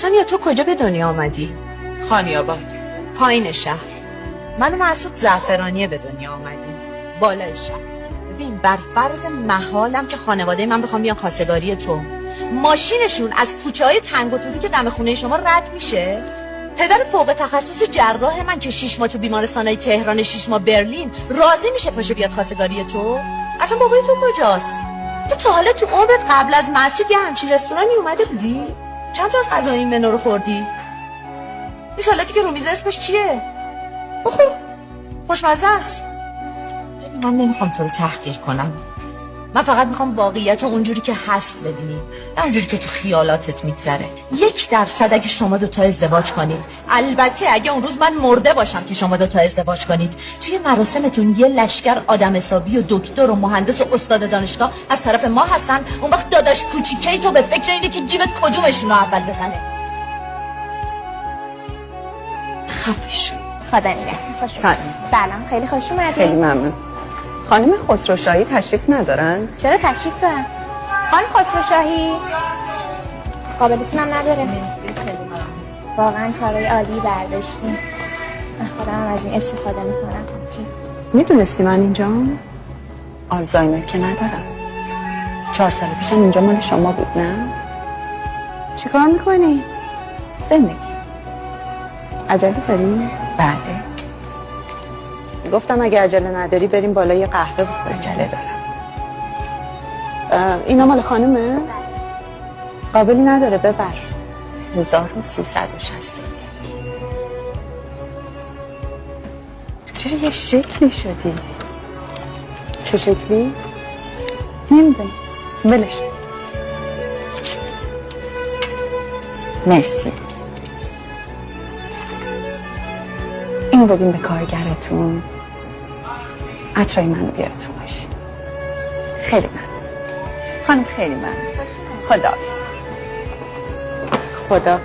خانیا تو کجا به دنیا آمدی؟ خانیاباد، پایین شهر. من و مسعود زعفرانیه به دنیا آمدیم، بالای شهر. ببین بر فرض محالم که خانواده من بخوام بیان خواستگاری تو، ماشینشون از کوچه‌های تنگ و توری که دم خونه شما رد میشه، پدر فوق تخصص جراح من که 6 ماه تو بیمارستانای تهران، 6 ماه برلین، راضی میشه پاشه بیاد خواستگاری تو؟ اصلا بابای تو کجاست؟ تو تا حالا تو عمرت قبل از مسعود یه همچین رستورانی اومده بودی؟ چند تا از غذای این منو رو خوردی؟ این سالاتی که رو میز اسمش چیه؟ بخور، خوشمزه است. من نمیخوام تو رو تحقیر کنم، من فقط میخوام واقعیت رو اونجوری که هست ببینی، نه اونجوری که تو خیالاتت میگذره. 1% اگه شما دوتا ازدواج کنید، البته اگه اون روز من مرده باشم که شما دوتا ازدواج کنید، توی مراسمتون یه لشکر آدم حسابی و دکتر و مهندس و استاد دانشگاه از طرف ما هستن، اون وقت داداش کوچیکی تو به فکر اینه که جیب کدومشون رو اول بزنه. خفه شو. خدا نگهدار. خوش اومدید. سلام، خیلی خوش اومدید. خیلی ممنون. خانم خسروشاهی تشریف ندارن؟ چرا تشریف دارن؟ خانم خسروشاهی قابل اسمم نداره. واقعا کارای عالی برداشتیم. من خودم از این استفاده میکنم. میدونستی من اینجام؟ آلزایمر که ندارم. 4 سال پیشم اینجا مال شما بود نه؟ چی کار میکنی؟ زندگی. عجله داری؟ بله. گفتم اگه عجله نداری بریم بالا یه قهوه بخوریم. عجله دارم. اینا مال خانومه؟ قابلی نداره ببر. 1360. چرا یه شکلی شدی؟ چه شکلی؟ نمیدونم. بلش. مرسی. اینو بدیم به کارگرتون، عطرای منو بیارتون باشی. خیلی ممنون خانم، خیلی ممنون. خدا